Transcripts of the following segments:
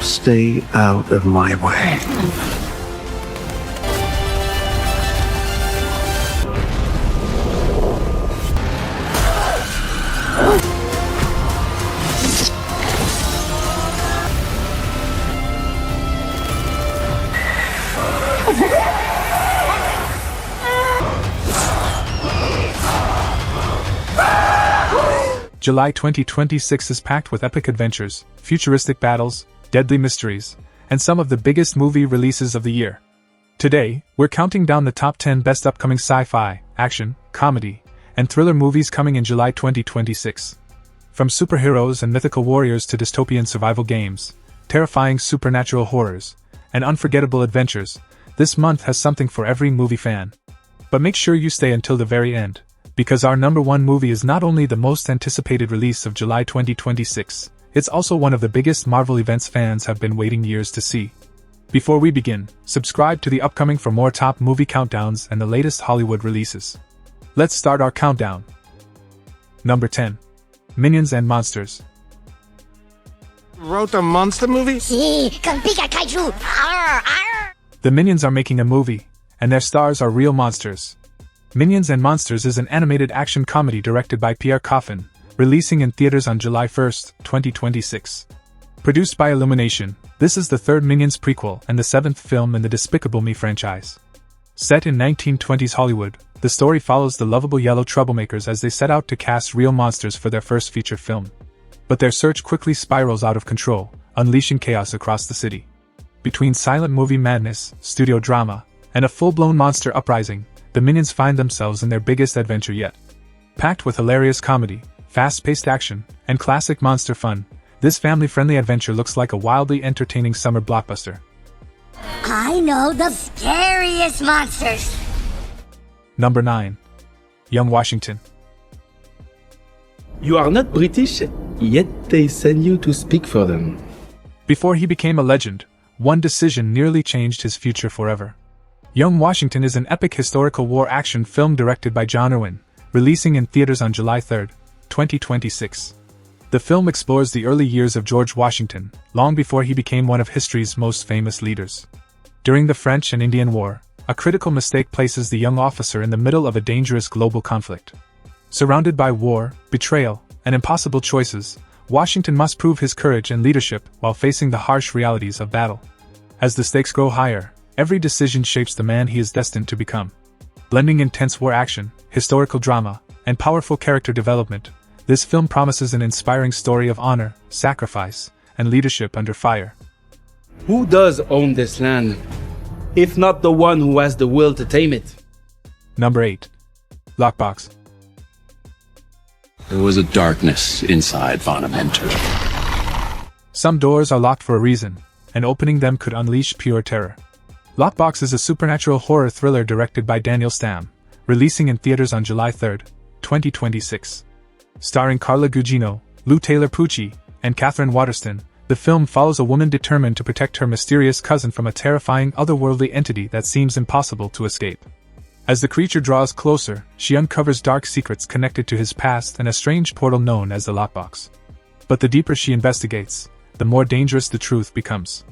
Stay out of my way. July 2026 is packed with epic adventures, futuristic battles, deadly mysteries, and some of the biggest movie releases of the year. Today, we're counting down the top 10 best upcoming sci-fi, action, comedy, and thriller movies coming in July 2026. From superheroes and mythical warriors to dystopian survival games, terrifying supernatural horrors, and unforgettable adventures, this month has something for every movie fan. But make sure you stay until the very end, because our number one movie is not only the most anticipated release of July 2026, it's also one of the biggest Marvel events fans have been waiting years to see. Before we begin, subscribe to the Upcoming for more top movie countdowns and the latest Hollywood releases. Let's start our countdown. Number 10. Minions and Monsters. Wrote a monster movie? Sí, con pica kaiju. Arr, arr. The Minions are making a movie, and their stars are real monsters. Minions and Monsters is an animated action comedy directed by Pierre Coffin, releasing in theaters on July 1, 2026. Produced by Illumination, this is the third Minions prequel and the seventh film in the Despicable Me franchise. Set in 1920s Hollywood, the story follows the lovable yellow troublemakers as they set out to cast real monsters for their first feature film. But their search quickly spirals out of control, unleashing chaos across the city. Between silent movie madness, studio drama, and a full-blown monster uprising, the Minions find themselves in their biggest adventure yet. Packed with hilarious comedy, fast-paced action, and classic monster fun, this family-friendly adventure looks like a wildly entertaining summer blockbuster. I know the scariest monsters. Number 9. Young Washington. You are not British, yet they send you to speak for them. Before he became a legend, one decision nearly changed his future forever. Young Washington is an epic historical war action film directed by John Irwin, releasing in theaters on July 3, 2026. The film explores the early years of George Washington, long before he became one of history's most famous leaders. During the French and Indian War, a critical mistake places the young officer in the middle of a dangerous global conflict. Surrounded by war, betrayal, and impossible choices, Washington must prove his courage and leadership while facing the harsh realities of battle. As the stakes grow higher, every decision shapes the man he is destined to become. Blending intense war action, historical drama, and powerful character development, this film promises an inspiring story of honor, sacrifice, and leadership under fire. Who does own this land, if not the one who has the will to tame it? Number 8. Lockbox. There was a darkness inside Vonnementor. Some doors are locked for a reason, and opening them could unleash pure terror. Lockbox is a supernatural horror thriller directed by Daniel Stamm, releasing in theaters on July 3, 2026. Starring Carla Gugino, Lou Taylor Pucci, and Catherine Waterston, the film follows a woman determined to protect her mysterious cousin from a terrifying otherworldly entity that seems impossible to escape. As the creature draws closer, she uncovers dark secrets connected to his past and a strange portal known as the Lockbox. But the deeper she investigates, the more dangerous the truth becomes.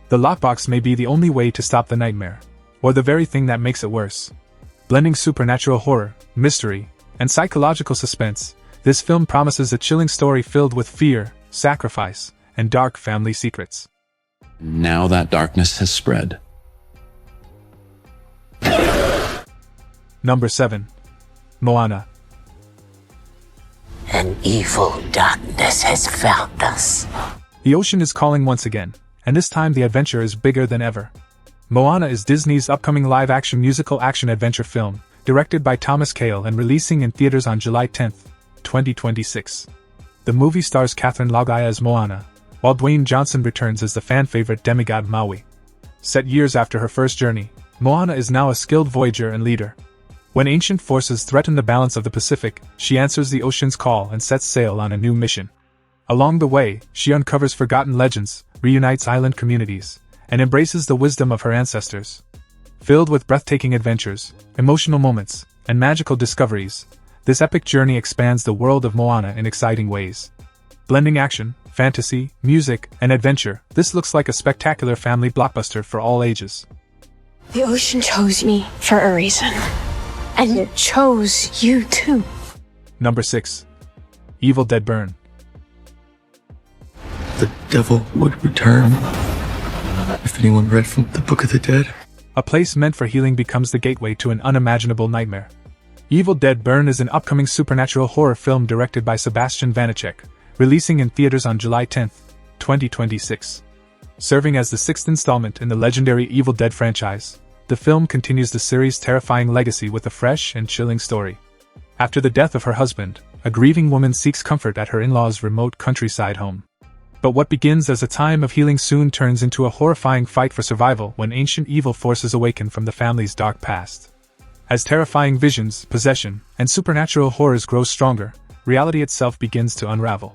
The Lockbox may be the only way to stop the nightmare, or the very thing that makes it worse. Blending supernatural horror, mystery, and psychological suspense, this film promises a chilling story filled with fear, sacrifice, and dark family secrets. Now that darkness has spread. Number 7. Moana. An evil darkness has found us. The ocean is calling once again, and this time the adventure is bigger than ever. Moana is Disney's upcoming live-action musical action-adventure film, directed by Thomas Kail and releasing in theaters on July 10, 2026. The movie stars Catherine Logaya as Moana, while Dwayne Johnson returns as the fan-favorite demigod Maui. Set years after her first journey, Moana is now a skilled voyager and leader. When ancient forces threaten the balance of the Pacific, she answers the ocean's call and sets sail on a new mission. Along the way, she uncovers forgotten legends, reunites island communities, and embraces the wisdom of her ancestors. Filled with breathtaking adventures, emotional moments, and magical discoveries, this epic journey expands the world of Moana in exciting ways. Blending action, fantasy, music, and adventure, this looks like a spectacular family blockbuster for all ages. The ocean chose me for a reason. And it chose you too. Number 6. Evil Dead Burn. The devil would return. If anyone read from the Book of the Dead. A place meant for healing becomes the gateway to an unimaginable nightmare. Evil Dead Burn is an upcoming supernatural horror film directed by Sebastian Vanacek, releasing in theaters on July 10, 2026. Serving as the 6th installment in the legendary Evil Dead franchise, the film continues the series' terrifying legacy with a fresh and chilling story. After the death of her husband, a grieving woman seeks comfort at her in-laws' remote countryside home. But what begins as a time of healing soon turns into a horrifying fight for survival when ancient evil forces awaken from the family's dark past. As terrifying visions, possession, and supernatural horrors grow stronger, reality itself begins to unravel.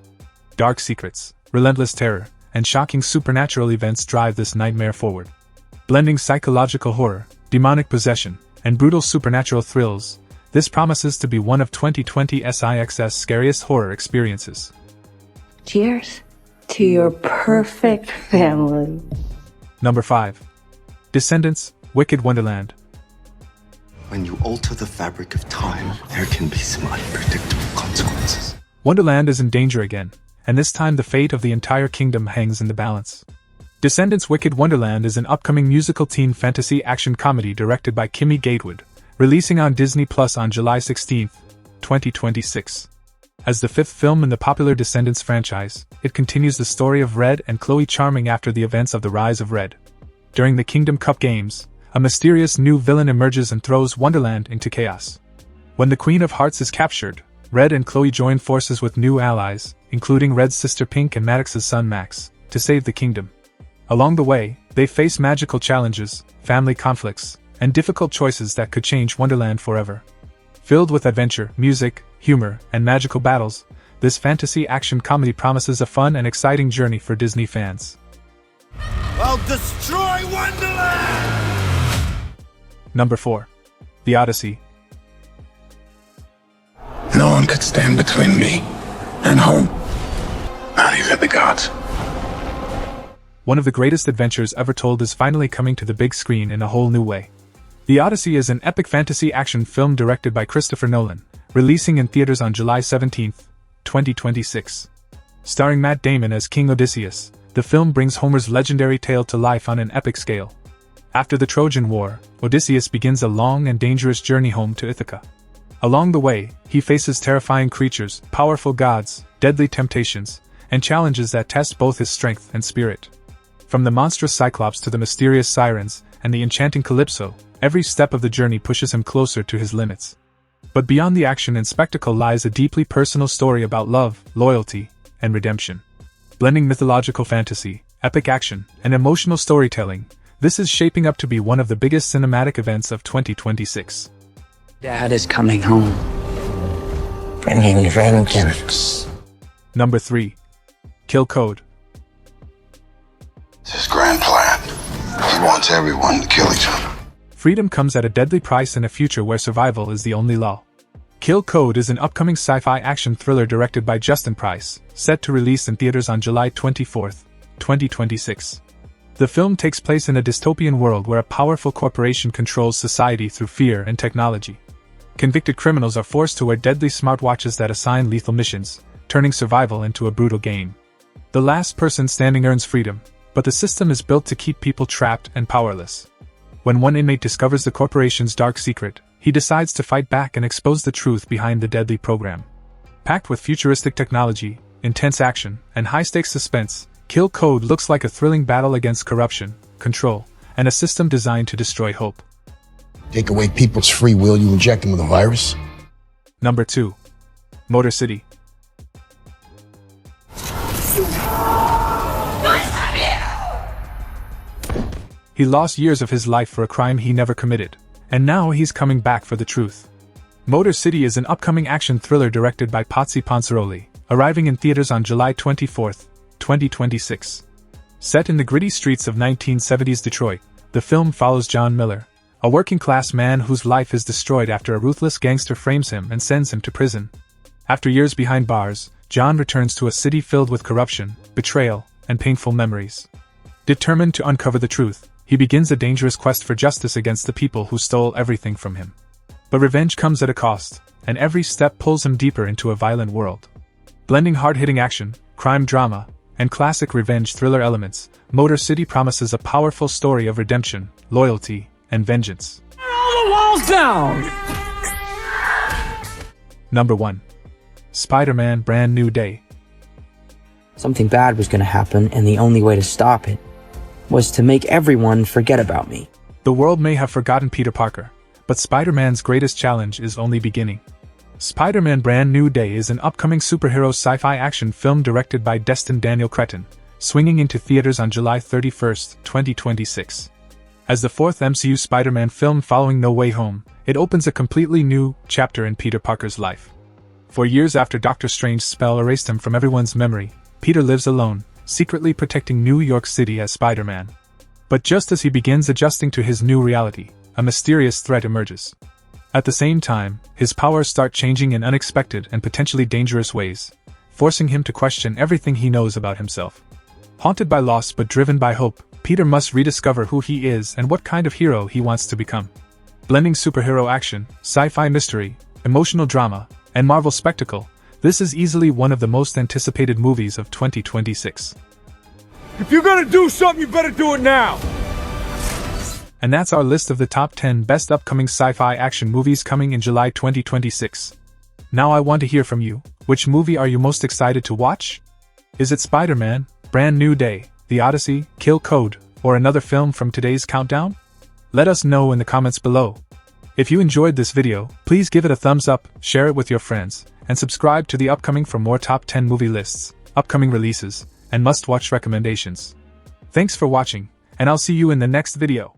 Dark secrets, relentless terror, and shocking supernatural events drive this nightmare forward. Blending psychological horror, demonic possession, and brutal supernatural thrills, this promises to be one of 2020's scariest horror experiences. Cheers to your perfect family. Number 5. Descendants, Wicked Wonderland. When you alter the fabric of time, there can be some unpredictable consequences. Wonderland is in danger again, and this time the fate of the entire kingdom hangs in the balance. Descendants Wicked Wonderland is an upcoming musical teen fantasy action comedy directed by Kimmy Gatewood, releasing on Disney Plus on July 16, 2026. As the 5th film in the popular Descendants franchise, it continues the story of Red and Chloe Charming after the events of The Rise of Red. During the Kingdom Cup games, a mysterious new villain emerges and throws Wonderland into chaos. When the Queen of Hearts is captured, Red and Chloe join forces with new allies, including Red's sister Pink and Maddox's son Max, to save the kingdom. Along the way, they face magical challenges, family conflicts, and difficult choices that could change Wonderland forever. Filled with adventure, music, humor, and magical battles, this fantasy action comedy promises a fun and exciting journey for Disney fans. I'll destroy Wonderland! Number 4. The Odyssey. No one could stand between me and home. Not even the gods. One of the greatest adventures ever told is finally coming to the big screen in a whole new way. The Odyssey is an epic fantasy action film directed by Christopher Nolan, releasing in theaters on July 17, 2026. Starring Matt Damon as King Odysseus, the film brings Homer's legendary tale to life on an epic scale. After the Trojan War, Odysseus begins a long and dangerous journey home to Ithaca. Along the way, he faces terrifying creatures, powerful gods, deadly temptations, and challenges that test both his strength and spirit. From the monstrous Cyclops to the mysterious Sirens and the enchanting Calypso, every step of the journey pushes him closer to his limits. But beyond the action and spectacle lies a deeply personal story about love, loyalty, and redemption. Blending mythological fantasy, epic action, and emotional storytelling, this is shaping up to be one of the biggest cinematic events of 2026. Dad is coming home, bringing vengeance. Number 3. Kill Code. It's his grand plan. He wants everyone to kill each other. Freedom comes at a deadly price in a future where survival is the only law. Kill Code is an upcoming sci-fi action thriller directed by Justin Price, set to release in theaters on July 24, 2026. The film takes place in a dystopian world where a powerful corporation controls society through fear and technology. Convicted criminals are forced to wear deadly smartwatches that assign lethal missions, turning survival into a brutal game. The last person standing earns freedom, but the system is built to keep people trapped and powerless. When one inmate discovers the corporation's dark secret, he decides to fight back and expose the truth behind the deadly program. Packed with futuristic technology, intense action, and high-stakes suspense, Kill Code looks like a thrilling battle against corruption, control, and a system designed to destroy hope. Take away people's free will, you inject them with a virus? Number 2. Motor City. He lost years of his life for a crime he never committed, and now he's coming back for the truth. Motor City is an upcoming action thriller directed by Patsy Pansaroli, arriving in theaters on July 24, 2026. Set in the gritty streets of 1970s Detroit, the film follows John Miller, a working-class man whose life is destroyed after a ruthless gangster frames him and sends him to prison. After years behind bars, John returns to a city filled with corruption, betrayal, and painful memories. Determined to uncover the truth, he begins a dangerous quest for justice against the people who stole everything from him. But revenge comes at a cost, and every step pulls him deeper into a violent world. Blending hard-hitting action, crime drama, and classic revenge thriller elements, Motor City promises a powerful story of redemption, loyalty, and vengeance. Tear all the walls down! Number 1. Spider-Man Brand New Day. Something bad was going to happen, and the only way to stop it was to make everyone forget about me. The world may have forgotten Peter Parker, but Spider-Man's greatest challenge is only beginning. Spider-Man Brand New Day is an upcoming superhero sci-fi action film directed by Destin Daniel Cretton, swinging into theaters on July 31, 2026. As the fourth MCU Spider-Man film following No Way Home, it opens a completely new chapter in Peter Parker's life. For years after Doctor Strange's spell erased him from everyone's memory, Peter lives alone, secretly protecting New York City as Spider-Man. But just as he begins adjusting to his new reality, a mysterious threat emerges. At the same time, his powers start changing in unexpected and potentially dangerous ways, forcing him to question everything he knows about himself. Haunted by loss but driven by hope, Peter must rediscover who he is and what kind of hero he wants to become. Blending superhero action, sci-fi mystery, emotional drama, and Marvel spectacle, this is easily one of the most anticipated movies of 2026. If you're gonna do something, you better do it now! And that's our list of the top 10 best upcoming sci-fi action movies coming in July 2026. Now I want to hear from you. Which movie are you most excited to watch? Is it Spider-Man, Brand New Day, The Odyssey, Kill Code, or another film from today's countdown? Let us know in the comments below. If you enjoyed this video, please give it a thumbs up, share it with your friends, and subscribe to The Upcoming for more top 10 movie lists, upcoming releases, and must-watch recommendations. Thanks for watching, and I'll see you in the next video.